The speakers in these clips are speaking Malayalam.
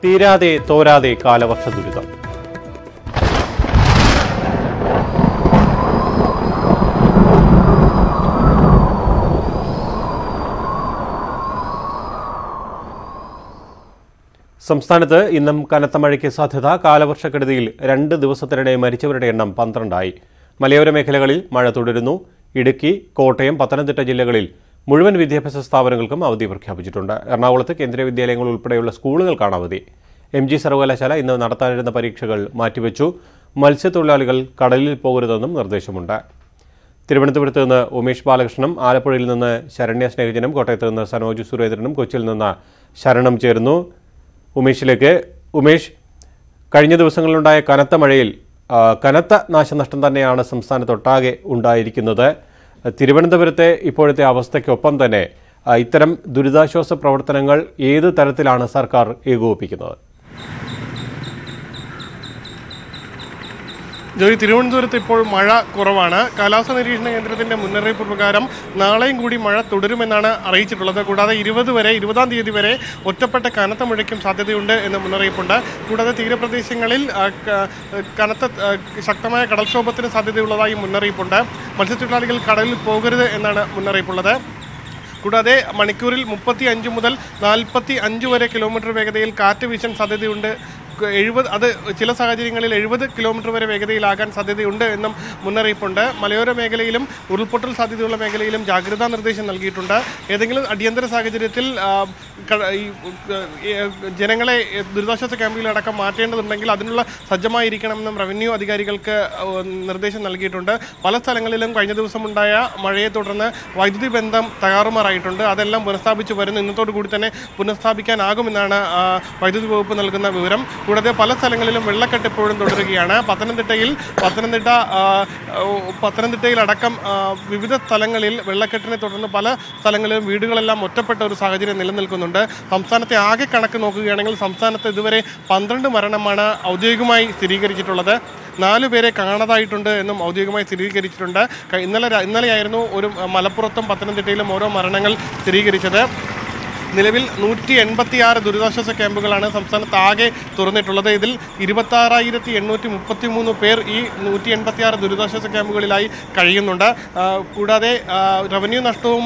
തീരാതെ തോരാതെ കാലവർഷ ദുരിതം. സംസ്ഥാനത്ത് ഇന്നും കനത്ത മഴയ്ക്ക് സാധ്യത. കാലവർഷക്കെടുതിയിൽ 2 ദിവസത്തിനിടെ മരിച്ചവരുടെ എണ്ണം 12 മലയോര മേഖലകളിൽ മഴ തുടരുന്നു. ഇടുക്കി, കോട്ടയം, പത്തനംതിട്ട ജില്ലകളിൽ മുഴുവൻ വിദ്യാഭ്യാസ സ്ഥാപനങ്ങൾക്കും അവധി പ്രഖ്യാപിച്ചിട്ടുണ്ട്. എറണാകുളത്ത് കേന്ദ്രീയ വിദ്യാലയങ്ങൾ ഉൾപ്പെടെയുള്ള സ്കൂളുകൾക്കാണ് അവധി. MG സർവകലാശാല ഇന്ന് നടത്താനിരുന്ന പരീക്ഷകൾ മാറ്റിവെച്ചു. മത്സ്യത്തൊഴിലാളികൾ കടലിൽ പോകരുതെന്നും നിർദ്ദേശമുണ്ട്. തിരുവനന്തപുരത്ത് നിന്ന് ഉമേഷ് ബാലകൃഷ്ണനും, ആലപ്പുഴയിൽ നിന്ന് ശരണ്യ സ്നേഹജനും, കോട്ടയത്ത് നിന്ന് സനോജ് സുരേന്ദ്രനും, കൊച്ചിയിൽ നിന്ന് ശരണം ചേരുന്നു. ഉമേഷ്, കഴിഞ്ഞ ദിവസങ്ങളിലുണ്ടായ കനത്ത മഴയിൽ കനത്ത നാശനഷ്ടം തന്നെയാണ് സംസ്ഥാനത്തൊട്ടാകെ ഉണ്ടായിരിക്കുന്നത്. തിരുവനന്തപുരത്തെ ഇപ്പോഴത്തെ അവസ്ഥയ്ക്കൊപ്പം തന്നെ ഇത്തരം ദുരിതാശ്വാസ പ്രവർത്തനങ്ങൾ ഏത് തരത്തിലാണ് സർക്കാർ ഏകോപിപ്പിക്കുന്നത്? ജോയി, തിരുവനന്തപുരത്ത് ഇപ്പോൾ മഴ കുറവാണ്. കാലാവസ്ഥാ നിരീക്ഷണ കേന്ദ്രത്തിന്റെ മുന്നറിയിപ്പ് പ്രകാരം നാളെയും കൂടി മഴ തുടരുമെന്നാണ് അറിയിച്ചിട്ടുള്ളത്. കൂടാതെ 20-ാം തീയതി വരെ ഒറ്റപ്പെട്ട കനത്ത മഴയ്ക്കും സാധ്യതയുണ്ട് എന്ന് മുന്നറിയിപ്പുണ്ട്. കൂടാതെ തീരപ്രദേശങ്ങളിൽ ശക്തമായ കടൽക്ഷോഭത്തിന് സാധ്യതയുള്ളതായി മുന്നറിയിപ്പുണ്ട്. മത്സ്യത്തൊഴിലാളികൾ കടലിൽ പോകരുത് എന്നാണ് മുന്നറിയിപ്പുള്ളത്. കൂടാതെ മണിക്കൂറിൽ 35 മുതൽ 45 വരെ കിലോമീറ്റർ വേഗതയിൽ കാറ്റ് വീശാൻ സാധ്യതയുണ്ട്. അത് ചില സാഹചര്യങ്ങളിൽ 70 കിലോമീറ്റർ വരെ വേഗതയിലാകാൻ സാധ്യതയുണ്ട് എന്നും മുന്നറിയിപ്പുണ്ട്. മലയോര മേഖലയിലും ഉരുൾപൊട്ടൽ സാധ്യതയുള്ള മേഖലയിലും ജാഗ്രതാ നിർദ്ദേശം നൽകിയിട്ടുണ്ട്. ഏതെങ്കിലും അടിയന്തര സാഹചര്യത്തിൽ ജനങ്ങളെ ദുരിതാശ്വാസ ക്യാമ്പുകളിലടക്കം മാറ്റേണ്ടതുണ്ടെങ്കിൽ അതിനുള്ള സജ്ജമായിരിക്കണമെന്നും റവന്യൂ അധികാരികൾക്ക് നിർദ്ദേശം നൽകിയിട്ടുണ്ട്. പല സ്ഥലങ്ങളിലും കഴിഞ്ഞ ദിവസമുണ്ടായ മഴയെ തുടർന്ന് വൈദ്യുതി ബന്ധം തകരാറുമാറായിട്ടുണ്ട്. അതെല്ലാം പുനഃസ്ഥാപിച്ചു വരുന്നു. ഇന്നത്തോടു കൂടി തന്നെ പുനഃസ്ഥാപിക്കാനാകുമെന്നാണ് വൈദ്യുതി വകുപ്പ് നൽകുന്ന വിവരം. കൂടാതെ പല സ്ഥലങ്ങളിലും വെള്ളക്കെട്ട് ഇപ്പോഴും തുടരുകയാണ്. പത്തനംതിട്ടയിലടക്കം വിവിധ സ്ഥലങ്ങളിൽ വെള്ളക്കെട്ടിനെ തുടർന്ന് പല സ്ഥലങ്ങളിലും വീടുകളെല്ലാം ഒറ്റപ്പെട്ട ഒരു സാഹചര്യം നിലനിൽക്കുന്നുണ്ട്. സംസ്ഥാനത്തെ ആകെ കണക്ക് നോക്കുകയാണെങ്കിൽ സംസ്ഥാനത്ത് ഇതുവരെ 12 മരണമാണ് ഔദ്യോഗികമായി സ്ഥിരീകരിച്ചിട്ടുള്ളത്. 4 പേരെ കാണാതായിട്ടുണ്ട് എന്നും ഔദ്യോഗികമായി സ്ഥിരീകരിച്ചിട്ടുണ്ട്. ഇന്നലെയായിരുന്നു ഒരു മലപ്പുറത്തും പത്തനംതിട്ടയിലും ഓരോ മരണങ്ങൾ സ്ഥിരീകരിച്ചത്. നിലവിൽ 186 ദുരിതാശ്വാസ ക്യാമ്പുകളാണ് സംസ്ഥാനത്ത് ആകെ തുറന്നിട്ടുള്ളത്. ഇതിൽ 26,833 പേർ ഈ 186 ദുരിതാശ്വാസ ക്യാമ്പുകളിലായി കഴിയുന്നുണ്ട്. കൂടാതെ റവന്യൂ നഷ്ടവും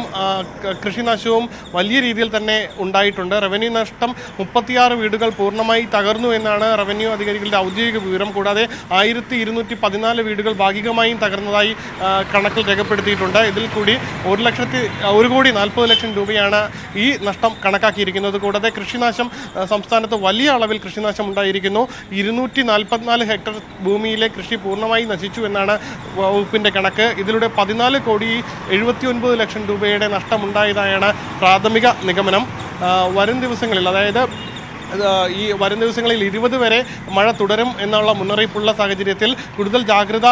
കൃഷിനാശവും വലിയ രീതിയിൽ തന്നെ ഉണ്ടായിട്ടുണ്ട്. റവന്യൂ നഷ്ടം 36 വീടുകൾ പൂർണ്ണമായി തകർന്നു എന്നാണ് റവന്യൂ അധികാരികളുടെ ഔദ്യോഗിക വിവരം. കൂടാതെ 1214 വീടുകൾ ഭാഗികമായും തകർന്നതായി കണക്കിൽ രേഖപ്പെടുത്തിയിട്ടുണ്ട്. ഇതിൽ കൂടി 1,40,00,000 രൂപയാണ് ഈ നഷ്ടം കണക്കാക്കിയിരിക്കുന്നത്. കൂടാതെ കൃഷിനാശം സംസ്ഥാനത്ത് വലിയ അളവിൽ കൃഷിനാശം ഉണ്ടായിരിക്കുന്നു. 244 ഹെക്ടർ ഭൂമിയിലെ കൃഷി പൂർണ്ണമായി നശിച്ചു എന്നാണ് വകുപ്പിന്റെ കണക്ക്. ഇതിലൂടെ 14,79,00,000 രൂപയുടെ നഷ്ടമുണ്ടായതായാണ് പ്രാഥമിക നിഗമനം. വരും ദിവസങ്ങളിൽ, അതായത് ഈ വരും ദിവസങ്ങളിൽ 20 വരെ മഴ തുടരും എന്നുള്ള മുന്നറിയിപ്പുള്ള സാഹചര്യത്തിൽ കൂടുതൽ ജാഗ്രത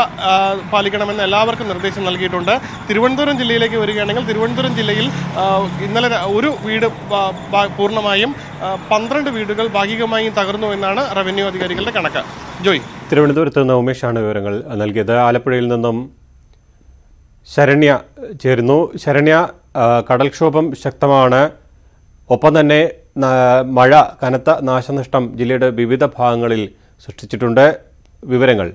പാലിക്കണമെന്ന് എല്ലാവർക്കും നിർദ്ദേശം നൽകിയിട്ടുണ്ട്. തിരുവനന്തപുരം ജില്ലയിലേക്ക് വരികയാണെങ്കിൽ തിരുവനന്തപുരം ജില്ലയിൽ ഇന്നലെ ഒരു വീട് പൂർണ്ണമായും 12 വീടുകൾ ഭാഗികമായും തകർന്നു എന്നാണ് റവന്യൂ അധികാരികളുടെ കണക്ക്. ജോയ്, തിരുവനന്തപുരത്ത് നിന്ന് ഉമേഷാണ് വിവരങ്ങൾ നൽകിയത്. ആലപ്പുഴയിൽ നിന്നും ശരണ്യ ചേരുന്നു. ശരണ്യ, കടൽക്ഷോഭം ശക്തമാണ്. ഒപ്പം തന്നെ മഴ കനത്ത നാശനഷ്ടം ജില്ലയുടെ വിവിധ ഭാഗങ്ങളിൽ സൃഷ്ടിച്ചിട്ടുണ്ട്. വിവരങ്ങൾ?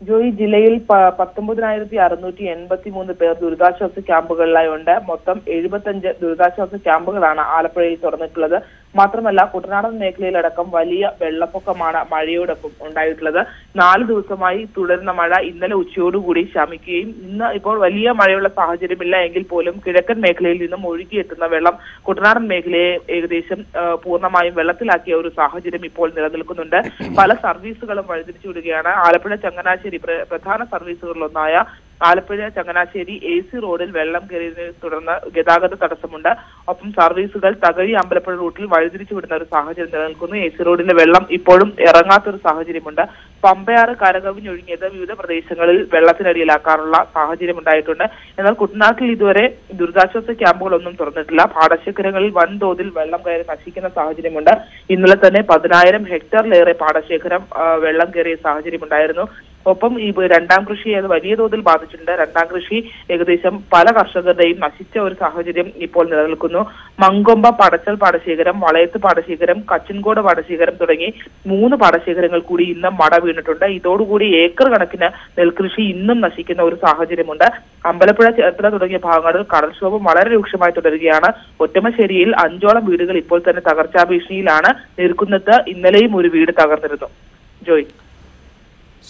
ജോയി, ജില്ലയിൽ 19,683 പേർ ദുരിതാശ്വാസ ക്യാമ്പുകളിലായി ഉണ്ട്. മൊത്തം 75 ദുരിതാശ്വാസ ക്യാമ്പുകളാണ് ആലപ്പുഴയിൽ തുറന്നിട്ടുള്ളത്. മാത്രമല്ല, കുട്ടനാടൻ മേഖലയിലടക്കം വലിയ വെള്ളപ്പൊക്കമാണ് മഴയോടൊപ്പം ഉണ്ടായിട്ടുള്ളത്. 4 ദിവസമായി തുടരുന്ന മഴ ഇന്നലെ ഉച്ചയോടുകൂടി ശമിക്കുകയും ഇന്ന് ഇപ്പോൾ വലിയ മഴയുള്ള സാഹചര്യമില്ല എങ്കിൽ പോലും കിഴക്കൻ മേഖലയിൽ നിന്നും ഒഴുകിയെത്തുന്ന വെള്ളം കുട്ടനാടൻ മേഖലയെ ഏകദേശം പൂർണ്ണമായും വെള്ളത്തിലാക്കിയ ഒരു സാഹചര്യം ഇപ്പോൾ നിലനിൽക്കുന്നുണ്ട്. പല സർവീസുകളും വഴിതിരിച്ചു വിടുകയാണ്. ആലപ്പുഴ ചങ്ങനാശ്ശേരി പ്രധാന സർവീസുകളിലൊന്നായ ആലപ്പുഴ ചങ്ങനാശ്ശേരി AC റോഡിൽ വെള്ളം കയറിയതിനെ തുടർന്ന് ഗതാഗത തടസ്സമുണ്ട്. ഒപ്പം സർവീസുകൾ തകഴി അമ്പലപ്പുഴ റൂട്ടിൽ വഴിതിരിച്ചു വിടുന്ന ഒരു സാഹചര്യം നിലനിൽക്കുന്നു. AC റോഡിലെ വെള്ളം ഇപ്പോഴും ഇറങ്ങാത്തൊരു സാഹചര്യമുണ്ട്. പമ്പയാറ് കരകവിഞ്ഞൊഴുകിയത് വിവിധ പ്രദേശങ്ങളിൽ വെള്ളത്തിനടിയിലാക്കാനുള്ള സാഹചര്യം ഉണ്ടായിട്ടുണ്ട്. എന്നാൽ കുട്ടനാട്ടിൽ ഇതുവരെ ദുരിതാശ്വാസ ക്യാമ്പുകളൊന്നും തുറന്നിട്ടില്ല. പാടശേഖരങ്ങളിൽ വൻതോതിൽ വെള്ളം കയറി നശിക്കുന്ന സാഹചര്യമുണ്ട്. ഇന്നലെ തന്നെ 10,000 ഹെക്ടറിലേറെ പാടശേഖരം വെള്ളം കയറിയ സാഹചര്യമുണ്ടായിരുന്നു. ഒപ്പം ഈ രണ്ടാം കൃഷി അത് വലിയ തോതിൽ ബാധിച്ചിട്ടുണ്ട്. രണ്ടാം കൃഷി ഏകദേശം പല കർഷകരുടെയും നശിച്ച ഒരു സാഹചര്യം ഇപ്പോൾ നിലനിൽക്കുന്നു. മങ്കൊമ്പ പടച്ചൽ പാടശേഖരം, വളയത്ത് പാടശേഖരം, കച്ചൻകോട് പാടശേഖരം തുടങ്ങി 3 പാടശേഖരങ്ങൾ കൂടി ഇന്നും മട വീണിട്ടുണ്ട്. ഇതോടുകൂടി ഏക്കർ കണക്കിന് നെൽകൃഷി ഇന്നും നശിക്കുന്ന ഒരു സാഹചര്യമുണ്ട്. അമ്പലപ്പുഴ, ചേർത്തല തുടങ്ങിയ ഭാഗങ്ങളിൽ കടൽക്ഷോഭം വളരെ രൂക്ഷമായി തുടരുകയാണ്. ഒറ്റമശ്ശേരിയിൽ 5ഓളം വീടുകൾ ഇപ്പോൾ തന്നെ തകർച്ചാ ഭീഷണിയിലാണ്. നീർക്കുന്നത്ത് ഇന്നലെയും ഒരു വീട് തകർന്നിരുന്നു. ജോയ്,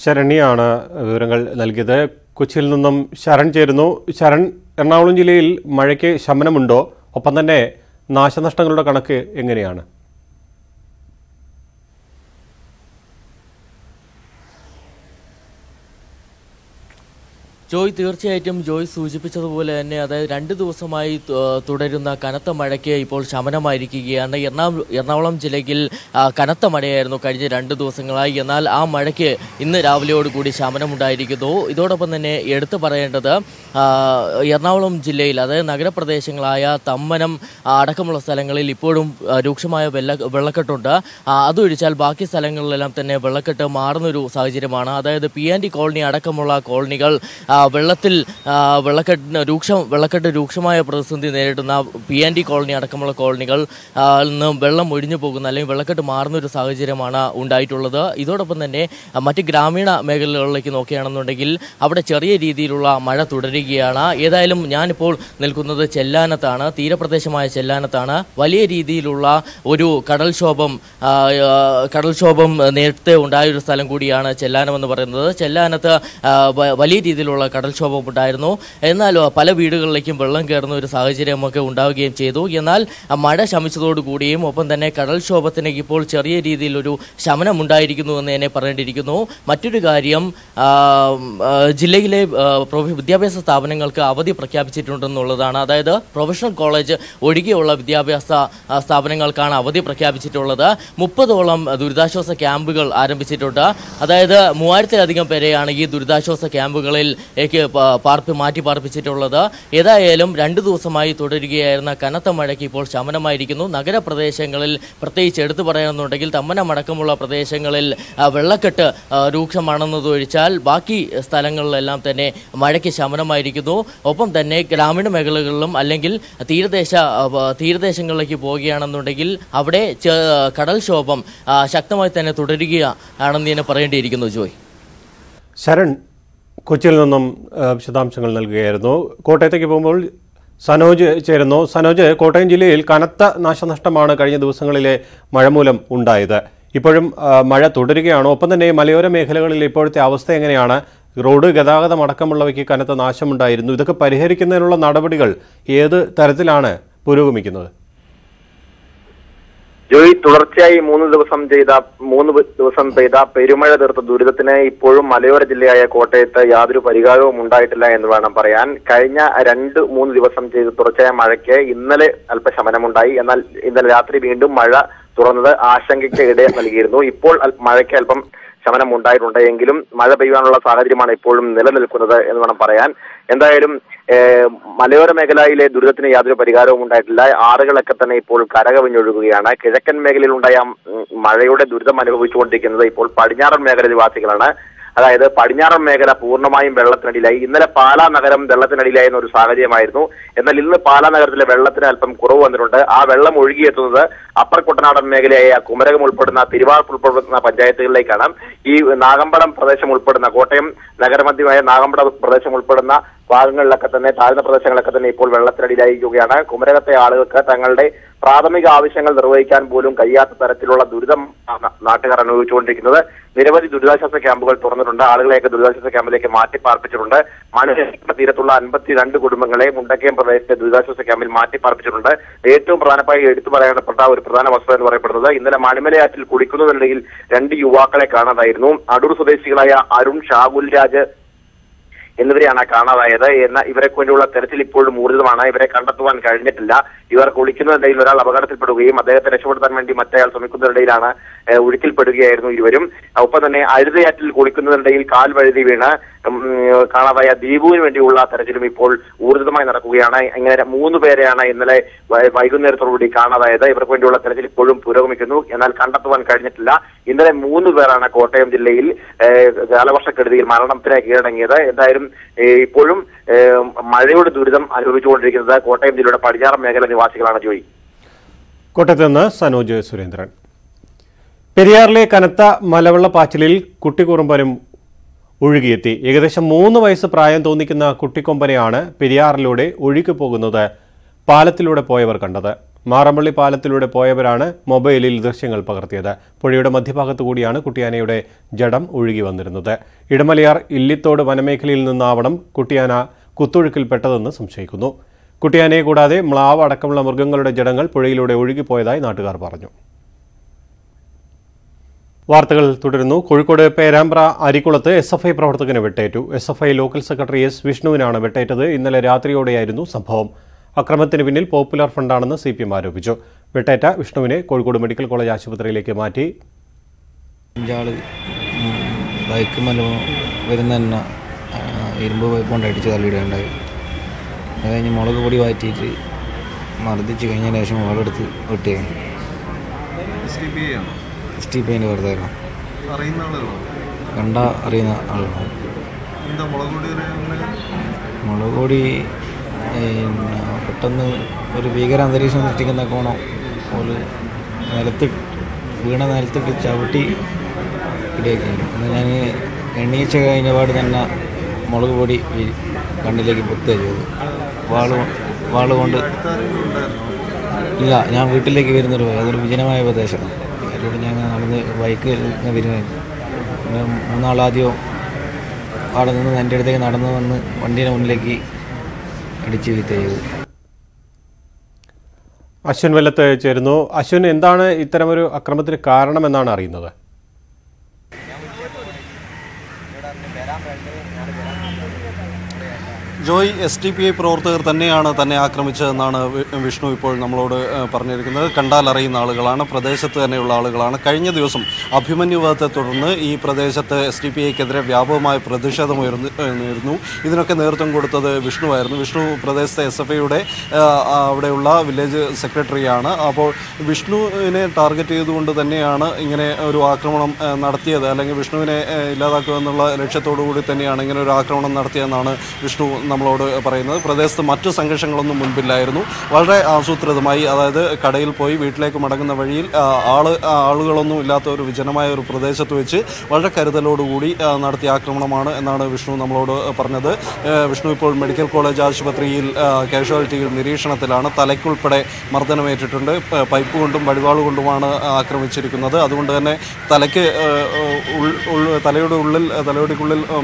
ശരണ്യാണ് വിവരങ്ങൾ നൽകിയത്. കൊച്ചിയിൽ നിന്നും ശരൺ ചേരുന്നു. ശരൺ, എറണാകുളം ജില്ലയിൽ മഴയ്ക്ക് ശമനമുണ്ടോ? ഒപ്പം തന്നെ നാശനഷ്ടങ്ങളുടെ കണക്ക് എങ്ങനെയാണ്? ജോയ്, തീർച്ചയായിട്ടും ജോയ് സൂചിപ്പിച്ചതുപോലെ തന്നെ അതായത് 2 ദിവസമായി തുടരുന്ന കനത്ത മഴയ്ക്ക് ഇപ്പോൾ ശമനമായിരിക്കുകയാണ്. എറണാകുളം ജില്ലയിൽ കനത്ത മഴയായിരുന്നു കഴിഞ്ഞ 2 ദിവസങ്ങളായി. എന്നാൽ ആ മഴയ്ക്ക് ഇന്ന് രാവിലെയോടുകൂടി ശമനമുണ്ടായിരിക്കുന്നു. ഇതോടൊപ്പം തന്നെ എടുത്തു പറയേണ്ടത് എറണാകുളം ജില്ലയിൽ അതായത് നഗരപ്രദേശങ്ങളായ തമ്മനം അടക്കമുള്ള സ്ഥലങ്ങളിൽ ഇപ്പോഴും രൂക്ഷമായ വെള്ളക്കെട്ടുണ്ട്. അതൊഴിച്ചാൽ ബാക്കി സ്ഥലങ്ങളിലെല്ലാം തന്നെ വെള്ളക്കെട്ട് മാറുന്നൊരു സാഹചര്യമാണ്. അതായത് PND കോളനി അടക്കമുള്ള കോളനികൾ വെള്ളക്കെട്ട് രൂക്ഷമായ പ്രതിസന്ധി നേരിടുന്ന PND കോളനി അടക്കമുള്ള കോളനികൾ നിന്ന് വെള്ളം ഒഴിഞ്ഞു പോകുന്ന അല്ലെങ്കിൽ വെള്ളക്കെട്ട് മാറുന്ന ഒരു സാഹചര്യമാണ് ഉണ്ടായിട്ടുള്ളത്. ഇതോടൊപ്പം തന്നെ മറ്റ് ഗ്രാമീണ മേഖലകളിലേക്ക് നോക്കുകയാണെന്നുണ്ടെങ്കിൽ അവിടെ ചെറിയ രീതിയിലുള്ള മഴ തുടരുകയാണ്. ഏതായാലും ഞാനിപ്പോൾ നിൽക്കുന്നത് ചെല്ലാനത്താണ്, തീരപ്രദേശമായ ചെല്ലാനത്താണ്. വലിയ രീതിയിലുള്ള ഒരു കടൽക്ഷോഭം നേരത്തെ ഉണ്ടായൊരു സ്ഥലം കൂടിയാണ് ചെല്ലാനം എന്ന് പറയുന്നത്. ചെല്ലാനത്ത് വലിയ രീതിയിലുള്ള കടൽക്ഷോഭം ഉണ്ടായിരുന്നു. എന്നാൽ പല വീടുകളിലേക്കും വെള്ളം കയറുന്ന ഒരു സാഹചര്യമൊക്കെ ഉണ്ടാവുകയും ചെയ്തു. എന്നാൽ മഴ ശമിച്ചതോടുകൂടിയും ഒപ്പം തന്നെ കടൽക്ഷോഭത്തിന് ഇപ്പോൾ ചെറിയ രീതിയിലൊരു ശമനം ഉണ്ടായിരിക്കുന്നു എന്ന് തന്നെ പറയേണ്ടിയിരിക്കുന്നു. മറ്റൊരു കാര്യം, ജില്ലയിലെ വിദ്യാഭ്യാസ സ്ഥാപനങ്ങൾക്ക് അവധി പ്രഖ്യാപിച്ചിട്ടുണ്ടെന്നുള്ളതാണ്. അതായത് പ്രൊഫഷണൽ കോളേജ് ഒഴികെയുള്ള വിദ്യാഭ്യാസ സ്ഥാപനങ്ങൾക്കാണ് അവധി പ്രഖ്യാപിച്ചിട്ടുള്ളത്. 30ഓളം ദുരിതാശ്വാസ ക്യാമ്പുകൾ ആരംഭിച്ചിട്ടുണ്ട്. അതായത് 3000-ലധികം പേരെയാണ് ഈ ദുരിതാശ്വാസ ക്യാമ്പുകളിൽ മാറ്റി പാർപ്പിച്ചിട്ടുള്ളത്. ഏതായാലും 2 ദിവസമായി തുടരുകയായിരുന്ന കനത്ത മഴയ്ക്ക് ഇപ്പോൾ ശമനമായിരിക്കുന്നു. നഗരപ്രദേശങ്ങളിൽ പ്രത്യേകിച്ച് എടുത്തു പറയുന്നുണ്ടെങ്കിൽ തമ്മനമടക്കമുള്ള പ്രദേശങ്ങളിൽ വെള്ളക്കെട്ട് രൂക്ഷമാണെന്നതൊഴിച്ചാൽ ബാക്കി സ്ഥലങ്ങളിലെല്ലാം തന്നെ മഴയ്ക്ക് ശമനമായിരിക്കുന്നു. ഒപ്പം തന്നെ ഗ്രാമീണ മേഖലകളിലും അല്ലെങ്കിൽ തീരദേശങ്ങളിലേക്ക് പോവുകയാണെന്നുണ്ടെങ്കിൽ അവിടെ കടൽക്ഷോഭം ശക്തമായി തന്നെ തുടരുകയാണെന്ന് തന്നെ പറയേണ്ടിയിരിക്കുന്നു. ജോയ്, ശരൺ കൊച്ചിയിൽ നിന്നും വിശദാംശങ്ങൾ നൽകുകയായിരുന്നു. കോട്ടയത്തേക്ക് പോകുമ്പോൾ സനോജ് ചേരുന്നു. സനോജ്, കോട്ടയം ജില്ലയിൽ കനത്ത നാശനഷ്ടമാണ് കഴിഞ്ഞ ദിവസങ്ങളിലെ മഴ മൂലം ഉണ്ടായത്. ഇപ്പോഴും മഴ തുടരുകയാണോ? ഒപ്പം തന്നെ മലയോര മേഖലകളിൽ ഇപ്പോഴത്തെ അവസ്ഥ എങ്ങനെയാണ്? റോഡ് ഗതാഗതം അടക്കമുള്ളവയ്ക്ക് കനത്ത നാശമുണ്ടായിരുന്നു. ഇതൊക്കെ പരിഹരിക്കുന്നതിനുള്ള നടപടികൾ ഏത് തരത്തിലാണ് പുരോഗമിക്കുന്നത്? ജോയി, തുടർച്ചയായി 3 ദിവസം പെയ്ത പെരുമഴ തീർത്ത ദുരിതത്തിന് ഇപ്പോഴും മലയോര ജില്ലയായ കോട്ടയത്ത് യാതൊരു പരിഹാരവും ഉണ്ടായിട്ടില്ല എന്ന് വേണം പറയാൻ. കഴിഞ്ഞ 2-3 ദിവസം ചെയ്ത തുടർച്ചയായ മഴയ്ക്ക് ഇന്നലെ അല്പശമനമുണ്ടായി. എന്നാൽ ഇന്നലെ രാത്രി വീണ്ടും മഴ തുറന്നത് ആശങ്കയ്ക്ക് ഇട നൽകിയിരുന്നു. ഇപ്പോൾ മഴയ്ക്ക് അല്പം ശമനം ഉണ്ടായിട്ടുണ്ട്. എങ്കിലും മഴ പെയ്യാനുള്ള സാഹചര്യമാണ് ഇപ്പോഴും നിലനിൽക്കുന്നത് എന്ന് വേണം പറയാൻ. എന്തായാലും മലയോര മേഖലയിലെ ദുരിതത്തിന് യാതൊരു പരിഹാരവും ഉണ്ടായിട്ടില്ല. ആറുകളൊക്കെ തന്നെ ഇപ്പോൾ കരകവിഞ്ഞൊഴുകുകയാണ്. കിഴക്കൻ മേഖലയിൽ ഉണ്ടായ മഴയുടെ ദുരിതം അനുഭവിച്ചുകൊണ്ടിരിക്കുന്നത് ഇപ്പോൾ പടിഞ്ഞാറൻ മേഖല നിവാസികളാണ്. അതായത് പടിഞ്ഞാറൻ മേഖല പൂർണ്ണമായും വെള്ളത്തിനടിയിലായി. ഇന്നലെ പാലാ നഗരം വെള്ളത്തിനടിയിലായിരുന്ന ഒരു സാഹചര്യമായിരുന്നു. എന്നാൽ ഇന്ന് പാലാ നഗരത്തിലെ വെള്ളത്തിന് അല്പം കുറവ് വന്നിട്ടുണ്ട്. ആ വെള്ളം ഒഴുകിയെത്തുന്നത് അപ്പർ കുട്ടനാടൻ മേഖലയായ കുമരകം ഉൾപ്പെടുന്ന തിരുവാർപ്പ് ഉൾപ്പെടുന്ന പഞ്ചായത്തുകളിലേക്കാണ്. ഈ നാഗമ്പടം പ്രദേശം ഉൾപ്പെടുന്ന കോട്ടയം നഗരമധ്യമായ നാഗമ്പടം പ്രദേശം ഉൾപ്പെടുന്ന ഭാഗങ്ങളിലൊക്കെ തന്നെ താഴ്ന്ന പ്രദേശങ്ങളൊക്കെ തന്നെ ഇപ്പോൾ വെള്ളത്തിനടിയിലായിരിക്കുകയാണ്. കുമരകത്തെ ആളുകൾക്ക് തങ്ങളുടെ പ്രാഥമിക ആവശ്യങ്ങൾ നിർവഹിക്കാൻ പോലും കഴിയാത്ത തരത്തിലുള്ള ദുരിതം നാട്ടുകാർ അനുഭവിച്ചുകൊണ്ടിരിക്കുന്നത്. നിരവധി ദുരിതാശ്വാസ ക്യാമ്പുകൾ തുറന്നിട്ടുണ്ട്. ആളുകളെയൊക്കെ ദുരിതാശ്വാസ ക്യാമ്പിലേക്ക് മാറ്റി പാർപ്പിച്ചിട്ടുണ്ട്. മണലിപ്പുറ തീരത്തുള്ള 52 കുടുംബങ്ങളെ മുണ്ടക്കയം പ്രദേശത്തെ ദുരിതാശ്വാസ ക്യാമ്പിൽ മാറ്റി പാർപ്പിച്ചിട്ടുണ്ട്. ഏറ്റവും പ്രധാനമായി എടുത്തു പറയപ്പെട്ട ഒരു പ്രധാന വസ്തുത എന്ന് പറയപ്പെടുന്നത് ഇന്നലെ മണിമലയാറ്റിൽ കുളിക്കുന്നതിനിടയിൽ 2 യുവാക്കളെ കാണാതായിരുന്നു. അടൂർ സ്വദേശികളായ അരുൺ, ഷാഹുൽ രാജ് എന്നിവരെയാണ് കാണാതായത്. ഇവരെ കൊണ്ടുള്ള തെരച്ചിൽ ഇപ്പോഴും ഊർജിതമാണ്. ഇവരെ കണ്ടെത്തുവാൻ കഴിഞ്ഞിട്ടില്ല. ഇവർ കുളിക്കുന്നതിനിടയിൽ ഒരാൾ അപകടത്തിൽപ്പെടുകയും അദ്ദേഹത്തെ രക്ഷപ്പെടുത്താൻ വേണ്ടി മറ്റേയാൾ ശ്രമിക്കുന്നതിനിടയിലാണ് ഒഴുക്കിൽപ്പെടുകയായിരുന്നു ഇരുവരും. ഒപ്പം തന്നെ അഴുതയാറ്റിൽ കുളിക്കുന്നതിനിടയിൽ കാൽ വഴുതി വീണ് കാണാതായ ദീപുവിന് വേണ്ടിയുള്ള തെരച്ചിലും ഇപ്പോൾ ഊർജിതമായി നടക്കുകയാണ്. ഇങ്ങനെ 3 പേരെയാണ് ഇന്നലെ വൈകുന്നേരത്തോടുകൂടി കാണാതായത്. ഇവർക്ക് വേണ്ടിയുള്ള തെരച്ചിൽ ഇപ്പോഴും പുരോഗമിക്കുന്നു. എന്നാൽ കണ്ടെത്തുവാൻ കഴിഞ്ഞിട്ടില്ല. ഇന്നലെ 3 പേരാണ് കോട്ടയം ജില്ലയിൽ കാലവർഷക്കെടുതിയിൽ മരണത്തിന് കീഴടങ്ങിയത്. എന്തായാലും ഇപ്പോഴും മഴയുടെ ദുരിതം അനുഭവിച്ചുകൊണ്ടിരിക്കുന്നത് കോട്ടയം ജില്ലയുടെ പടിഞ്ഞാറൻ മേഖല നിവാസികളാണ്. ജോയി, കോട്ടയത്ത് നിന്ന് സനോജ് സുരേന്ദ്രൻ. പെരിയാറിലെ കനത്ത മലവെള്ളപ്പാച്ചിലിൽ കുട്ടിക്കുറുമ്പനും ഒഴുകിയെത്തി. ഏകദേശം 3 വയസ്സ് പ്രായം തോന്നിക്കുന്ന കുട്ടിക്കൊമ്പനെയാണ് പെരിയാറിലൂടെ ഒഴുകി പോകുന്നത് പാലത്തിലൂടെ പോയവർ കണ്ടത്. മാറമ്പള്ളി പാലത്തിലൂടെ പോയവരാണ് മൊബൈലിൽ ദൃശ്യങ്ങൾ പകർത്തിയത്. പുഴയുടെ മധ്യഭാഗത്തു കൂടിയാണ് കുട്ടിയാനയുടെ ജഡം ഒഴുകി വന്നിരുന്നത്. ഇടമലയാർ ഇല്ലിത്തോട് വനമേഖലയിൽ നിന്നാവണം കുട്ടിയാന കുത്തൊഴുക്കിൽപ്പെട്ടതെന്ന് സംശയിക്കുന്നു. കുട്ടിയാനയെ കൂടാതെ മ്ലാവ് അടക്കമുള്ള മൃഗങ്ങളുടെ ജഡങ്ങൾ പുഴയിലൂടെ ഒഴുകിപ്പോയതായി നാട്ടുകാർ പറഞ്ഞു. വാർത്തകൾ തുടരുന്നു. കോഴിക്കോട് പേരാമ്പ്ര അരിക്കുളത്ത് SFI പ്രവർത്തകന് വെട്ടേറ്റു. SFI local secretary S. വിഷ്ണുവിനാണ് വെട്ടേറ്റത്. ഇന്നലെ രാത്രിയോടെയായിരുന്നു സംഭവം. അക്രമത്തിന് പിന്നിൽ പോപ്പുലർ ഫണ്ടാണെന്ന് CPM ആരോപിച്ചു. വെട്ടേറ്റ വിഷ്ണുവിനെ കോഴിക്കോട് മെഡിക്കൽ കോളേജ് ആശുപത്രിയിലേക്ക് മാറ്റി. ബൈക്ക് വരുന്ന ഇരുമ്പ് പൈപ്പ് കൊണ്ട് അടിച്ച് തള്ളിയിടുകയുണ്ടായി. അത് കഴിഞ്ഞ് മുളക് പൊടി വാറ്റിയിട്ട് മർദ്ദിച്ച് കഴിഞ്ഞ ശേഷം മുളകെടുത്ത് വെട്ടിയാണ്. STPൻ്റെ വെറുതെയാണ് കണ്ട അറിയുന്ന ആളുകളാണ്. മുളക് പൊടി പെട്ടെന്ന് ഒരു ഭീകര അന്തരീക്ഷം സൃഷ്ടിക്കുന്ന കോണം ഒരു നിലത്തിട്ട് ചവിട്ടി ഇടയൊക്കെയാണ്. എന്നാൽ ഞാൻ എണ്ണീച്ച കഴിഞ്ഞ പാട് തന്നെ മുളക് പൊടി കണ്ണിലേക്ക് പൊത്തുക ചെയ്തു. വാളുകൊണ്ട് ഇല്ല, ഞാൻ വീട്ടിലേക്ക് അതൊരു വിജനമായ പ്രദേശമാണ്. അതിലൂടെ ഞാൻ നടന്ന് ബൈക്ക് വരുന്നത്. പിന്നെ 3 ആളാദ്യം അവിടെ നിന്ന് എൻ്റെ അടുത്തേക്ക് നടന്നു വന്ന് വണ്ടീൻ്റെ മുന്നിലേക്ക് അടിച്ചു വീഴ്ത്ത ചെയ്തു. അശ്വിൻ വെല്ലത്ത് ചേരുന്നു. അശ്വിൻ, എന്താണ് ഇത്തരമൊരു അക്രമത്തിന് കാരണമെന്നാണ് അറിയുന്നത്? ജോയ്, SDPI പ്രവർത്തകർ തന്നെയാണ് തന്നെ ആക്രമിച്ചതെന്നാണ് വിഷ്ണു ഇപ്പോൾ നമ്മളോട് പറഞ്ഞിരിക്കുന്നത്. കണ്ടാൽ അറിയുന്ന ആളുകളാണ്, പ്രദേശത്ത് തന്നെയുള്ള ആളുകളാണ്. കഴിഞ്ഞ ദിവസം അഭിമന്യു വധത്തെ തുടർന്ന് ഈ പ്രദേശത്ത് SDPIക്കെതിരെ വ്യാപകമായ പ്രതിഷേധമുയർന്നിരുന്നു. ഇതിനൊക്കെ നേതൃത്വം കൊടുത്തത് വിഷ്ണുവായിരുന്നു. വിഷ്ണു പ്രദേശത്തെ SFIയുടെ അവിടെയുള്ള വില്ലേജ് സെക്രട്ടറിയാണ്. അപ്പോൾ വിഷ്ണുവിനെ ടാർഗറ്റ് ചെയ്തുകൊണ്ട് തന്നെയാണ് ഇങ്ങനെ ഒരു ആക്രമണം നടത്തിയത്, അല്ലെങ്കിൽ വിഷ്ണുവിനെ ഇല്ലാതാക്കുക എന്നുള്ള ലക്ഷ്യത്തോടു കൂടി തന്നെയാണ് ഇങ്ങനെ ഒരു ആക്രമണം നടത്തിയതെന്നാണ് വിഷ്ണു നമ്മളോട് പറയുന്നത്. പ്രദേശത്ത് മറ്റു സംഘർഷങ്ങളൊന്നും മുൻപില്ലായിരുന്നു. വളരെ ആസൂത്രിതമായി, അതായത് കടയിൽ പോയി വീട്ടിലേക്ക് മടങ്ങുന്ന വഴിയിൽ ആളുകളൊന്നും ഇല്ലാത്ത ഒരു വിജനമായ ഒരു പ്രദേശത്ത് വെച്ച് വളരെ കരുതലോടുകൂടി നടത്തിയ ആക്രമണമാണ് എന്നാണ് വിഷ്ണു നമ്മളോട് പറഞ്ഞത്. വിഷ്ണു ഇപ്പോൾ മെഡിക്കൽ കോളേജ് ആശുപത്രിയിൽ കാഷ്വാലിറ്റിയിൽ നിരീക്ഷണത്തിലാണ്. തലയ്ക്കുൾപ്പെടെ മർദ്ദനമേറ്റിട്ടുണ്ട്. പൈപ്പ് കൊണ്ടും വടിവാൾ കൊണ്ടുമാണ് ആക്രമിച്ചിരിക്കുന്നത്. അതുകൊണ്ട് തന്നെ തലയോടിക്കുള്ളിൽ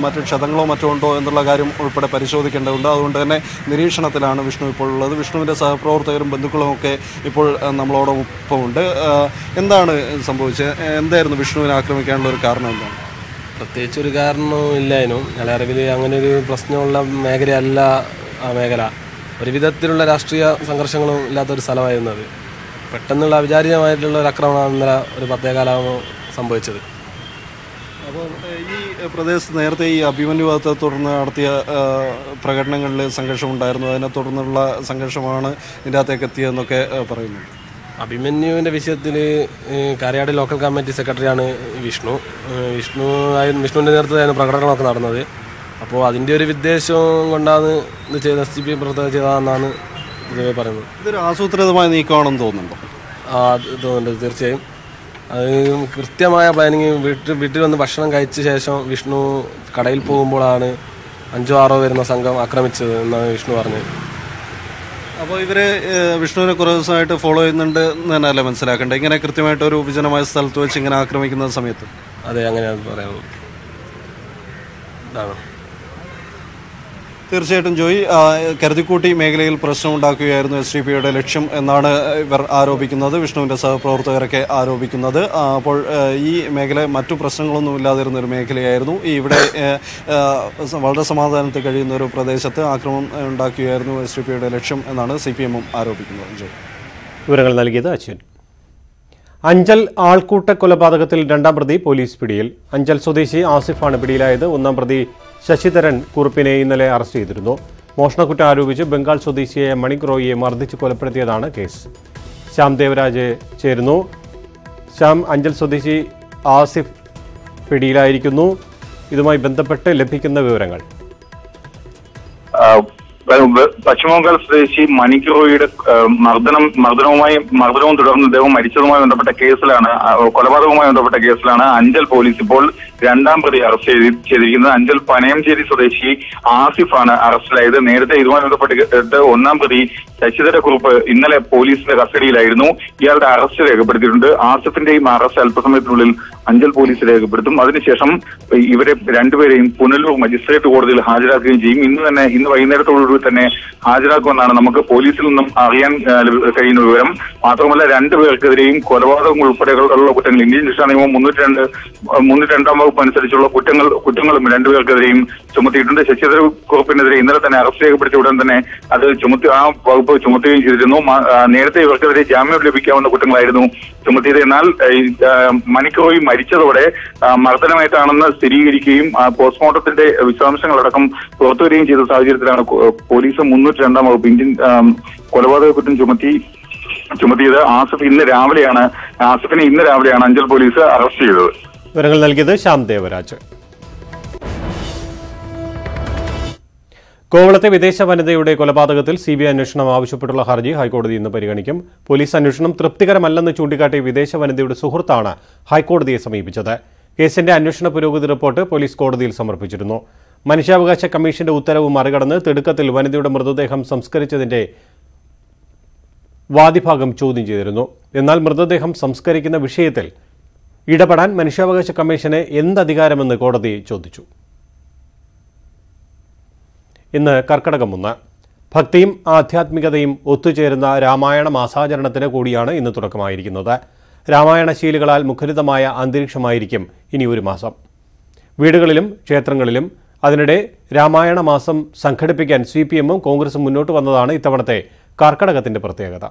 മറ്റു ക്ഷതങ്ങളോ മറ്റോ ഉണ്ടോ എന്നുള്ള കാര്യം ഉൾപ്പെടെ പരിശോധിക്കേണ്ടതുണ്ട്. അതുകൊണ്ട് തന്നെ നിരീക്ഷണത്തിലാണ് വിഷ്ണു ഇപ്പോൾ ഉള്ളത്. വിഷ്ണുവിൻ്റെ സഹപ്രവർത്തകരും ബന്ധുക്കളും ഒക്കെ ഇപ്പോൾ നമ്മളോടൊപ്പമുണ്ട്. എന്താണ് സംഭവിച്ചത്? എന്തായിരുന്നു വിഷ്ണുവിനെ ആക്രമിക്കാനുള്ള ഒരു കാരണം? എന്താണ്? പ്രത്യേകിച്ച് ഒരു കാരണവും ഇല്ലായിരുന്നു. ഞങ്ങളുടെ അറിവിൽ അങ്ങനെ ഒരു പ്രശ്നമുള്ള മേഖലയല്ല ആ മേഖല. ഒരു വിധത്തിലുള്ള രാഷ്ട്രീയ സംഘർഷങ്ങളും ഇല്ലാത്തൊരു സ്ഥലമായിരുന്നത്. പെട്ടെന്നുള്ള അവിചാരിതമായിട്ടുള്ള ഒരു ആക്രമണമാണ് ഇന്നലെ ഒരു 10 കാലമാകുമ്പോൾ സംഭവിച്ചത്. അപ്പോൾ ഈ പ്രദേശത്ത് നേരത്തെ ഈ അഭിമന്യു വധത്തെ തുടർന്ന് നടത്തിയ പ്രകടനങ്ങളിൽ സംഘർഷമുണ്ടായിരുന്നു. അതിനെ തുടർന്നുള്ള സംഘർഷമാണ് ഇതിൻ്റെ അകത്തേക്ക് എത്തിയതെന്നൊക്കെ പറയുന്നു. അഭിമന്യുവിൻ്റെ വിഷയത്തിൽ കാരയാട് ലോക്കൽ കമ്മിറ്റി സെക്രട്ടറിയാണ് വിഷ്ണുവിൻ്റെ നേതൃത്വത്തിലായിരുന്നു പ്രകടനങ്ങളൊക്കെ നടന്നത്. അപ്പോൾ അതിൻ്റെ ഒരു വിദ്വേഷം കൊണ്ടാണ് ഇത് ചെയ്ത SDPI പ്രവർത്തകർ ചെയ്തതെന്നാണ് പൊതുവെ പറയുന്നത്. ഇതൊരു ആസൂത്രിതമായ നീക്കമാണെന്ന് തോന്നുന്നുണ്ടോ? തോന്നുന്നുണ്ട്, തീർച്ചയായും. അത് കൃത്യമായ പ്ലാനിങ്. വീട്ടിൽ വന്ന് ഭക്ഷണം കഴിച്ച ശേഷം വിഷ്ണു കടയിൽ പോകുമ്പോഴാണ് 5-6 വരുന്ന സംഘം ആക്രമിച്ചത് എന്നാണ് വിഷ്ണു പറഞ്ഞത്. അപ്പോൾ ഇവര് വിഷ്ണുവിനെ കുറേ ദിവസമായിട്ട് ഫോളോ ചെയ്യുന്നുണ്ട് എന്ന് തന്നെയല്ലേ മനസ്സിലാക്കേണ്ടത്? ഇങ്ങനെ കൃത്യമായിട്ട് ഒരു വിജനമായ സ്ഥലത്ത് വെച്ച് ഇങ്ങനെ ആക്രമിക്കുന്ന സമയത്ത്? അതെ, അങ്ങനെയാണ് പറയാനുള്ളത്. തീർച്ചയായിട്ടും ജോയി, കരുതിക്കൂട്ടി മേഖലയിൽ പ്രശ്നമുണ്ടാക്കുകയായിരുന്നു SDPIയുടെ ലക്ഷ്യം എന്നാണ് ഇവർ ആരോപിക്കുന്നത്, വിഷ്ണുവിൻ്റെ സഹപ്രവർത്തകരൊക്കെ ആരോപിക്കുന്നത്. അപ്പോൾ ഈ മേഖല മറ്റു പ്രശ്നങ്ങളൊന്നും ഇല്ലാതിരുന്ന ഒരു മേഖലയായിരുന്നു. ഇവിടെ വളരെ സമാധാനത്തിൽ കഴിയുന്ന ഒരു പ്രദേശത്ത് ആക്രമണം ഉണ്ടാക്കുകയായിരുന്നു SDPIയുടെ ലക്ഷ്യം എന്നാണ് CPM ആരോപിക്കുന്നത്. വിവരങ്ങൾ നൽകിയത് അശ്വിൻ. അഞ്ചൽ ആൾക്കൂട്ട കൊലപാതകത്തിൽ രണ്ടാം പ്രതി പോലീസ് പിടിയിൽ. അഞ്ചൽ സ്വദേശി ആസിഫാണ് പിടിയിലായത്. ഒന്നാം പ്രതി ശശിധരൻ കുറുപ്പിനെ ഇന്നലെ അറസ്റ്റ് ചെയ്തിരുന്നു. മോഷണക്കുറ്റം ആരോപിച്ച് ബംഗാൾ സ്വദേശിയായ മണിക് റോയിയെ മർദ്ദിച്ച് കൊലപ്പെടുത്തിയതാണ് കേസ്. ശ്യാം ദേവരാജ് ചേരുന്നു. ശ്യാം, അഞ്ചൽ സ്വദേശി ആസിഫ് പിടിയിലായിരിക്കുന്നു. ഇതുമായി ബന്ധപ്പെട്ട് ലഭിക്കുന്ന വിവരങ്ങൾ. പശ്ചിമബംഗാൾ സ്വദേശി മണിക് റോയിയുടെ മർദ്ദനവും തുടർന്ന് ഇദ്ദേഹം മരിച്ചതുമായി ബന്ധപ്പെട്ട കേസിലാണ്, കൊലപാതകവുമായി ബന്ധപ്പെട്ട കേസിലാണ് അഞ്ചൽ പോലീസ് ഇപ്പോൾ രണ്ടാം പ്രതി അറസ്റ്റ് ചെയ്തിരിക്കുന്നത്. അഞ്ചൽ പനയംചേരി സ്വദേശി ആസിഫാണ് അറസ്റ്റിലായത്. നേരത്തെ ഇതുമായി ബന്ധപ്പെട്ട് ഒന്നാം പ്രതി ശശിധര കുറുപ്പ് ഇന്നലെ പോലീസിന്റെ കസ്റ്റഡിയിലായിരുന്നു. ഇയാളുടെ അറസ്റ്റ് രേഖപ്പെടുത്തിയിട്ടുണ്ട്. ആസിഫിന്റെയും അറസ്റ്റ് അല്പസമയത്തിനുള്ളിൽ അഞ്ചൽ പോലീസ് രേഖപ്പെടുത്തും. അതിനുശേഷം ഇവരെ രണ്ടുപേരെയും പുനലൂർ മജിസ്ട്രേറ്റ് കോടതിയിൽ ഹാജരാക്കുകയും ചെയ്യും. ഇന്ന് വൈകുന്നേരത്തോടുകൂടി തന്നെ ഹാജരാക്കുമെന്നാണ് നമുക്ക് പോലീസിൽ നിന്നും അറിയാൻ കഴിയുന്ന വിവരം. മാത്രമല്ല, രണ്ടുപേർക്കെതിരെയും കൊലപാതകം ഉൾപ്പെടെയുള്ള കുറ്റങ്ങൾ ഇന്ത്യൻ ശിക്ഷാ നിയമം 302 വകുപ്പ് അനുസരിച്ചുള്ള കുറ്റങ്ങളും രണ്ടുപേർക്കെതിരെയും ചുമത്തിയിട്ടുണ്ട്. ശശിധര കുറുപ്പിനെതിരെ ഇന്നലെ തന്നെ അറസ്റ്റ് രേഖപ്പെടുത്തിയ ഉടൻ തന്നെ അത് ആ വകുപ്പ് ചുമത്തുകയും ചെയ്തിരുന്നു. നേരത്തെ ഇവർക്കെതിരെ ജാമ്യം ലഭിക്കാവുന്ന കുറ്റങ്ങളായിരുന്നു ചുമത്തിയത്. എന്നാൽ മണിക് റോയി മരിച്ചതോടെ മർദ്ദനമേറ്റാണെന്ന് സ്ഥിരീകരിക്കുകയും പോസ്റ്റ്മോർട്ടത്തിന്റെ വിശദാംശങ്ങളടക്കം പുറത്തുവരികയും ചെയ്ത സാഹചര്യത്തിലാണ് പോലീസ് 302 വകുപ്പ് ഇന്ത്യൻ കൊലപാതക കുറ്റം ചുമത്തിയത്. ആസിഫിനെ ഇന്ന് രാവിലെയാണ് അഞ്ചൽ പോലീസ് അറസ്റ്റ് ചെയ്തത്. വിവരങ്ങൾ നൽകിയത് ശ്യാം ദേവരാജ്. കോവളത്തെ വിദേശ വനിതയുടെ കൊലപാതകത്തിൽ CBI അന്വേഷണം ആവശ്യപ്പെട്ടുള്ള ഹർജി ഹൈക്കോടതി ഇന്ന് പരിഗണിക്കും. പോലീസ് അന്വേഷണം തൃപ്തികരമല്ലെന്ന് ചൂണ്ടിക്കാട്ടിയ വിദേശ വനിതയുടെ സുഹൃത്താണ് ഹൈക്കോടതിയെ സമീപിച്ചത്. കേസിന്റെ അന്വേഷണ പുരോഗതി റിപ്പോർട്ട് പോലീസ് കോടതിയിൽ സമർപ്പിച്ചിരുന്നു. മനുഷ്യാവകാശ കമ്മീഷന്റെ ഉത്തരവ് മറികടന്ന് തിടുക്കത്തിൽ വനിതയുടെ മൃതദേഹം സംസ്കരിച്ചതിന്റെ വാദിഭാഗം ചോദ്യം ചെയ്തിരുന്നു. എന്നാൽ മൃതദേഹം സംസ്കരിക്കുന്ന വിഷയത്തിൽ ഇടപെടാൻ മനുഷ്യാവകാശ കമ്മീഷന് എന്തധികാരമെന്ന് കോടതി ചോദിച്ചു. ഇന്ന് കർക്കടകം 1. ഭക്തിയും ആധ്യാത്മികതയും ഒത്തുചേരുന്ന രാമായണ മാസാചരണത്തിന് കൂടിയാണ് ഇന്ന് തുടക്കമായിരിക്കുന്നത്. രാമായണശീലുകളാൽ മുഖരിതമായ അന്തരീക്ഷമായിരിക്കും ഇനി ഒരു മാസം. വീടുകളിലും ക്ഷേത്രങ്ങളിലും അതിനിടെ രാമായണ മാസം സംഘടിപ്പിക്കാൻ CPM-ഉം കോൺഗ്രസും മുന്നോട്ട് വന്നതാണ് ഇത്തവണത്തെ കർക്കടകത്തിന്റെ പ്രത്യേകത.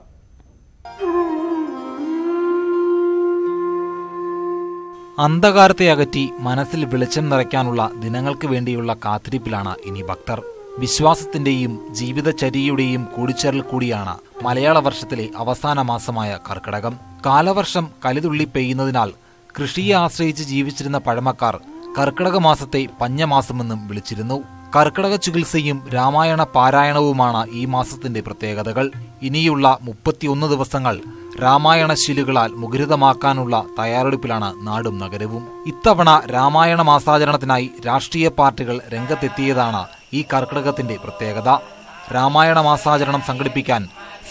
അന്ധകാരത്തെ അകറ്റി മനസ്സിൽ വെളിച്ചം നിറയ്ക്കാനുള്ള ദിനങ്ങൾക്ക് വേണ്ടിയുള്ള കാത്തിരിപ്പിലാണ് ഇനി ഭക്തർ. വിശ്വാസത്തിന്റെയും ജീവിതചര്യയുടെയും കൂടിച്ചേരൽ കൂടിയാണ് മലയാള വർഷത്തിലെ അവസാന മാസമായ കർക്കിടകം. കാലവർഷം കലിതുള്ളി പെയ്യുന്നതിനാൽ കൃഷിയെ ആശ്രയിച്ച് ജീവിച്ചിരുന്ന പഴമക്കാർ കർക്കിടക മാസത്തെ പഞ്ഞമാസമെന്നും വിളിച്ചിരുന്നു. കർക്കിടക ചികിത്സയും രാമായണ പാരായണവുമാണ് ഈ മാസത്തിന്റെ പ്രത്യേകതകൾ. ഇനിയുള്ള 31 ദിവസങ്ങൾ രാമായണശീലുകളാൽ മുഖരിതമാക്കാനുള്ള തയ്യാറെടുപ്പിലാണ് നാടും നഗരവും. ഇത്തവണ രാമായണ മാസാചരണത്തിനായി രാഷ്ട്രീയ പാർട്ടികൾ രംഗത്തെത്തിയതാണ് ഈ കർക്കിടകത്തിന്റെ പ്രത്യേകത. രാമായണ മാസാചരണം സംഘടിപ്പിക്കാൻ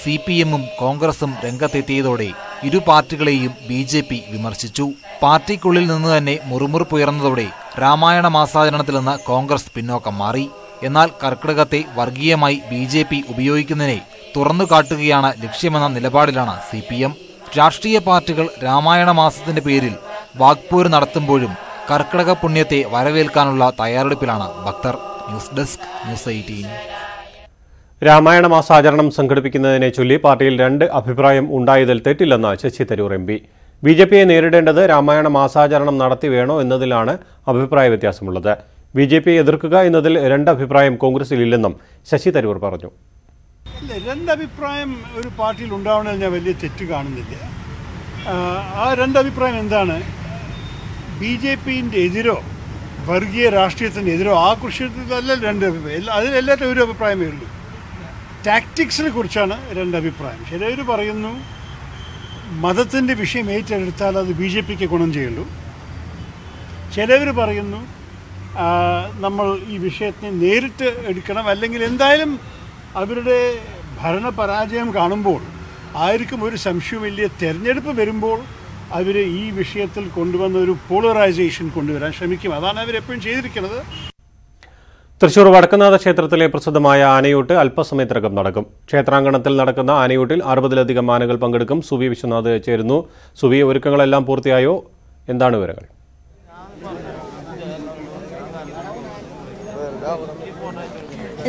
CPM-ഉം കോൺഗ്രസും രംഗത്തെത്തിയതോടെ ഇരു പാർട്ടികളെയും BJP വിമർശിച്ചു. പാർട്ടിക്കുള്ളിൽ നിന്ന് തന്നെ മുറുമുറുപ്പുയർന്നതോടെ രാമായണ മാസാചരണത്തിൽ നിന്ന് കോൺഗ്രസ് പിന്നോക്കം മാറി. എന്നാൽ കർക്കിടകത്തെ വർഗീയമായി BJP ഉപയോഗിക്കുന്നതിനെ തുറന്നു കാട്ടുകയാണ് ലക്ഷ്യമെന്ന നിലപാടിലാണ് CPM. രാഷ്ട്രീയ പാർട്ടികൾ രാമായണ മാസത്തിന്റെ പേരിൽ വാഗ്പോര് നടത്തുമ്പോഴും കർക്കിടക പുണ്യത്തെ വരവേൽക്കാനുള്ള തയ്യാറെടുപ്പിലാണ് ഭക്തർ. News desk, news 18. രാമായണ മാസാചരണം സംഘടിപ്പിക്കുന്നതിനെ ചൊല്ലി പാർട്ടിയിൽ 2 അഭിപ്രായം ഉണ്ടായതിൽ തെറ്റില്ലെന്ന് ശശി തരൂർ MP. BJP-യെ നേരിടേണ്ടത് രാമായണ മാസാചരണം നടത്തി വേണോ എന്നതിലാണ് അഭിപ്രായ വ്യത്യാസമുള്ളത്. BJP-യെ എതിർക്കുക എന്നതിൽ 2 അഭിപ്രായം കോൺഗ്രസിലില്ലെന്നും ശശി തരൂർ പറഞ്ഞു. 2 അഭിപ്രായം ഒരു പാർട്ടിയിൽ ഉണ്ടാവണമെന്ന് ഞാൻ വലിയ തെറ്റ് കാണുന്നില്ല. ആ 2 അഭിപ്രായം എന്താണ്? BJP-ന്റെ എതിരോ വർഗീയ രാഷ്ട്രീയത്തിൻ്റെ എതിരോ ആകർഷിച്ചതല്ല 2 അഭിപ്രായം. അതിലെല്ലാവരും ഒരു അഭിപ്രായമേ ഉള്ളൂ. ടാക്ടിക്സിനെ കുറിച്ചാണ് 2 അഭിപ്രായം. ചിലർ പറയുന്നു മതത്തിൻ്റെ വിഷയം ഏറ്റെടുത്താൽ അത് BJP-ക്ക് ഗുണം ചെയ്യുള്ളൂ. ചിലവർ പറയുന്നു നമ്മൾ ഈ വിഷയത്തിനെ നേരിട്ട് എടുക്കണം, അല്ലെങ്കിൽ എന്തായാലും അവരുടെ ഭരണപരാജയം കാണുമ്പോൾ ആർക്കും ഒരു സംശയമില്ല, തെരഞ്ഞെടുപ്പ് വരുമ്പോൾ അവർ ഈ വിഷയത്തിൽ കൊണ്ടുവന്ന ഒരു പോളറൈസേഷൻ കൊണ്ടുവരാൻ ശ്രമിക്കും. അതാണ് അവരെപ്പോഴും ചെയ്തിരിക്കുന്നത്. തൃശൂർ വടക്കുന്നാഥ ക്ഷേത്രത്തിലെ പ്രസിദ്ധമായ ആനയൂട്ട് അല്പസമയത്തിനകം നടക്കും. ക്ഷേത്രാങ്കണത്തിൽ നടക്കുന്ന ആനയൂട്ടിൽ 60-ലധികം ആനകൾ പങ്കെടുക്കും. സുവി വിശ്വനാഥ് ചേരുന്നു. സുവി, ഒരുക്കങ്ങളെല്ലാം പൂർത്തിയായോ? എന്താണ് വിവരങ്ങൾ?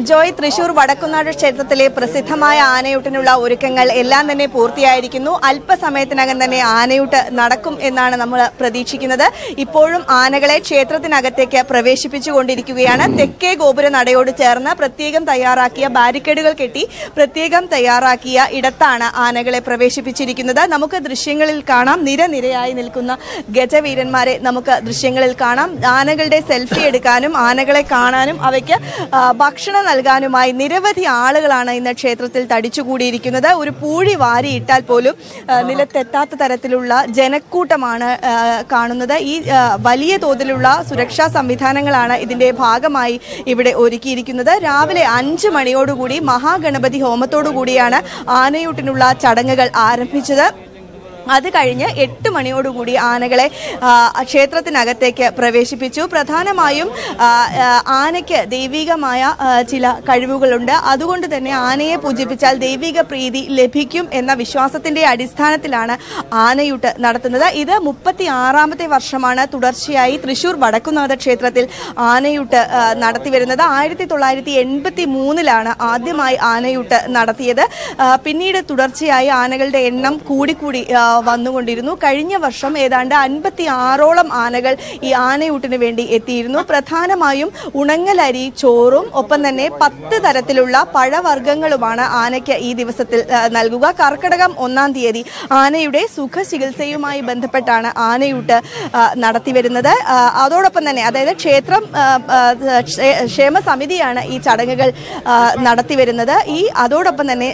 ജോയ്, തൃശൂർ വടക്കുന്നാട് ക്ഷേത്രത്തിലെ പ്രസിദ്ധമായ ആനയൂട്ടിനുള്ള ഒരുക്കങ്ങൾ എല്ലാം തന്നെ പൂർത്തിയായിരിക്കുന്നു. അല്പസമയത്തിനകം തന്നെ ആനയൂട്ട് നടക്കും എന്നാണ് നമ്മൾ പ്രതീക്ഷിക്കുന്നത്. ഇപ്പോഴും ആനകളെ ക്ഷേത്രത്തിനകത്തേക്ക് പ്രവേശിപ്പിച്ചുകൊണ്ടിരിക്കുകയാണ്. തെക്കേ ഗോപുര നടയോട് ചേർന്ന് പ്രത്യേകം തയ്യാറാക്കിയ ബാരിക്കേഡുകൾ കെട്ടി പ്രത്യേകം തയ്യാറാക്കിയ ഇടത്താണ് ആനകളെ പ്രവേശിപ്പിച്ചിരിക്കുന്നത്. നമുക്ക് ദൃശ്യങ്ങളിൽ കാണാം, നിരനിരയായി നിൽക്കുന്ന ഗജവീരന്മാരെ നമുക്ക് ദൃശ്യങ്ങളിൽ കാണാം. ആനകളുടെ സെൽഫി എടുക്കാനും ആനകളെ കാണാനും അവയ്ക്ക് ഭക്ഷണം നൽകാനുമായി നിരവധി ആളുകളാണ് ഇന്ന് ക്ഷേത്രത്തിൽ തടിച്ചുകൂടിയിരിക്കുന്നത്. ഒരു പൂഴി വാരിയിട്ടാൽ പോലും നിലത്തെത്താത്ത തരത്തിലുള്ള ജനക്കൂട്ടമാണ് കാണുന്നത്. ഈ വലിയ തോതിലുള്ള സുരക്ഷാ സംവിധാനങ്ങളാണ് ഇതിന്റെ ഭാഗമായി ഇവിടെ ഒരുക്കിയിരിക്കുന്നത്. രാവിലെ 5 മണിയോടുകൂടി മഹാഗണപതി ഹോമത്തോടുകൂടിയാണ് ആനയൂട്ടിനുള്ള ചടങ്ങുകൾ ആരംഭിച്ചത്. അത് കഴിഞ്ഞ് 8 മണിയോടുകൂടി ആനകളെ ക്ഷേത്രത്തിനകത്തേക്ക് പ്രവേശിപ്പിച്ചു. പ്രധാനമായും ആനയ്ക്ക് ദൈവികമായ ചില കഴിവുകളുണ്ട്. അതുകൊണ്ട് തന്നെ ആനയെ പൂജിപ്പിച്ചാൽ ദൈവിക പ്രീതി ലഭിക്കും എന്ന വിശ്വാസത്തിന്റെ അടിസ്ഥാനത്തിലാണ് ആനയൂട്ട് നടത്തുന്നത്. ഇത് 36ാമത്തെ വർഷമാണ് തുടർച്ചയായി തൃശൂർ വടക്കുന്നാഥ ക്ഷേത്രത്തിൽ ആനയൂട്ട് നടത്തിവരുന്നത്. 1983 ആദ്യമായി ആനയൂട്ട് നടത്തിയത്. പിന്നീട് തുടർച്ചയായി ആനകളുടെ എണ്ണം കൂടിക്കൂടി വന്നുകൊണ്ടിരുന്നു. കഴിഞ്ഞ വർഷം ഏതാണ്ട് 56ഓളം ആനകൾ ഈ ആനയൂട്ടിന് വേണ്ടി എത്തിയിരുന്നു. പ്രധാനമായും ഉണങ്ങലരി, ചോറും ഒപ്പം തന്നെ 10 തരത്തിലുള്ള പഴവർഗ്ഗങ്ങളുമാണ് ആനയ്ക്ക് ഈ ദിവസത്തിൽ നൽകുക. കർക്കിടകം 1-ാം തീയതി ആനയുടെ സുഖചികിത്സയുമായി ബന്ധപ്പെട്ടാണ് ആനയൂട്ട് നടത്തിവരുന്നത്. അതോടൊപ്പം തന്നെ അതായത് ക്ഷേത്രം ക്ഷേമ സമിതിയാണ് ഈ ചടങ്ങുകൾ നടത്തിവരുന്നത്. അതോടൊപ്പം തന്നെ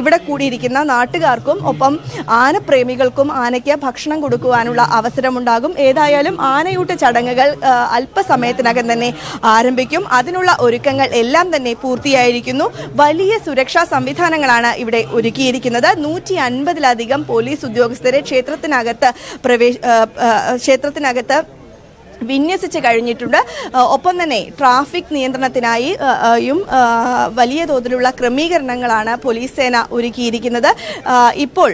ഇവിടെ കൂടിയിരിക്കുന്ന നാട്ടുകാർക്കും ഒപ്പം ആനപ്രേമികൾക്കും ആനയ്ക്ക് ഭക്ഷണം കൊടുക്കുവാനുള്ള അവസരമുണ്ടാകും. ഏതായാലും ആനയൂട്ട് ചടങ്ങുകൾ അല്പസമയത്തിനകം തന്നെ ആരംഭിക്കും. അതിനുള്ള ഒരുക്കങ്ങൾ എല്ലാം തന്നെ പൂർത്തിയായിരിക്കുന്നു. വലിയ സുരക്ഷാ സംവിധാനങ്ങളാണ് ഇവിടെ ഒരുക്കിയിരിക്കുന്നത്. 150ലധികം പോലീസ് ഉദ്യോഗസ്ഥരെ ക്ഷേത്രത്തിനകത്ത് വിന്യസിച്ച് കഴിഞ്ഞിട്ടുണ്ട്. ഒപ്പം തന്നെ ട്രാഫിക് നിയന്ത്രണത്തിനായും വലിയ തോതിലുള്ള ക്രമീകരണങ്ങളാണ് പോലീസ് സേന ഒരുക്കിയിരിക്കുന്നത്. ഇപ്പോൾ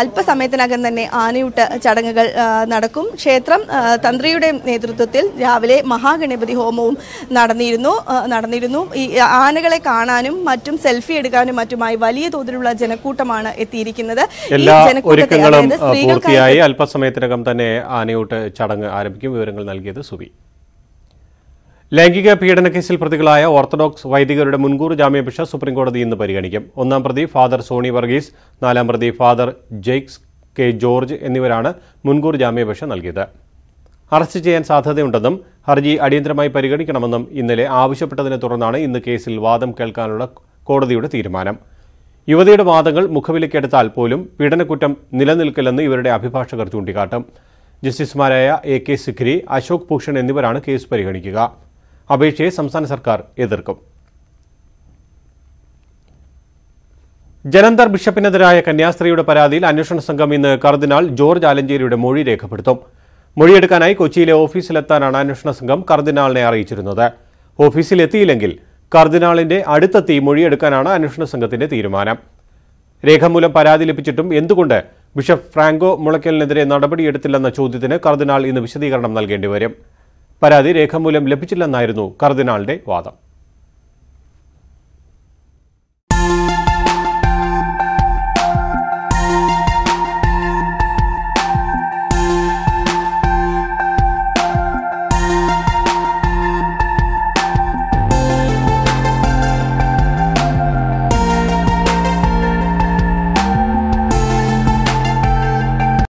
അല്പസമയത്തിനകം തന്നെ ആനയൂട്ട് ചടങ്ങുകൾ നടക്കും. ക്ഷേത്രം തന്ത്രിയുടെ നേതൃത്വത്തിൽ രാവിലെ മഹാഗണപതി ഹോമവും നടന്നിരുന്നു. ഈ ആനകളെ കാണാനും മറ്റും സെൽഫി എടുക്കാനും മറ്റുമായി വലിയ തോതിലുള്ള ജനക്കൂട്ടമാണ് എത്തിയിരിക്കുന്നത്. എല്ലാ ഒരുക്കങ്ങളും പൂർത്തിയായി അല്പസമയത്തിനകം തന്നെ ആനയൂട്ട് ചടങ്ങ് ആരംഭിക്കും. വിവരങ്ങൾ നൽകിയത് സുബി. ലൈംഗിക പീഡനക്കേസിൽ പ്രതികളായ ഓർത്തഡോക്സ് വൈദികരുടെ മുൻകൂർ ജാമ്യാപേക്ഷ സുപ്രീംകോടതി ഇന്ന് പരിഗണിക്കും. 1-ാം പ്രതി ഫാദർ സോണി വർഗീസ്, 4-ാം പ്രതി ഫാദർ ജെയ്ക്സ് കെ ജോർജ് എന്നിവരാണ് മുൻകൂർ ജാമ്യാപേക്ഷ നൽകിയത്. അറസ്റ്റ് ചെയ്യാൻ സാധ്യതയുണ്ടെന്നും ഹർജി അടിയന്തരമായി പരിഗണിക്കണമെന്നും ഇന്നലെ ആവശ്യപ്പെട്ടതിനെ തുടർന്നാണ് ഇന്ന് കേസിൽ വാദം കേൾക്കാനുള്ള കോടതിയുടെ തീരുമാനം. യുവതിയുടെ വാദങ്ങൾ മുഖവിലക്കെടുത്താൽ പോലും പീഡനക്കുറ്റം നിലനിൽക്കില്ലെന്ന് ഇവരുടെ അഭിഭാഷകർ ചൂണ്ടിക്കാട്ടും. ജസ്റ്റിസുമാരായ AK സിക്രി, അശോക് ഭൂഷൺ എന്നിവരാണ് കേസ് പരിഗണിക്കുക. അപേക്ഷയെ സംസ്ഥാന സർക്കാർ എതിർക്കും. ജലന്ധർ ബിഷപ്പിനെതിരായ കന്യാസ്ത്രീയുടെ പരാതിയിൽ അന്വേഷണ സംഘം ഇന്ന് കർദിനാൾ ജോർജ് ആലഞ്ചേരിയുടെ മൊഴി രേഖപ്പെടുത്തും. മൊഴിയെടുക്കാനായി കൊച്ചിയിലെ ഓഫീസിലെത്താനാണ് അന്വേഷണ സംഘം കർദിനാളിനെ അറിയിച്ചിരുന്നത്. ഓഫീസിലെത്തിയില്ലെങ്കിൽ കർദിനാളിന്റെ അടുത്തെത്തി മൊഴിയെടുക്കാനാണ് അന്വേഷണ സംഘത്തിന്റെ തീരുമാനം. രേഖാമൂലം പരാതി ലഭിച്ചിട്ടും എന്തുകൊണ്ട് ബിഷപ്പ് ഫ്രാങ്കോ മുളയ്ക്കലിനെതിരെ നടപടിയെടുത്തില്ലെന്ന ചോദ്യത്തിന് കർദിനാൾ ഇന്ന് വിശദീകരണം നൽകേണ്ടി വരും. പരാതി രേഖാമൂലം ലഭിച്ചില്ലെന്നായിരുന്നു കർദിനാളിന്റെ വാദം.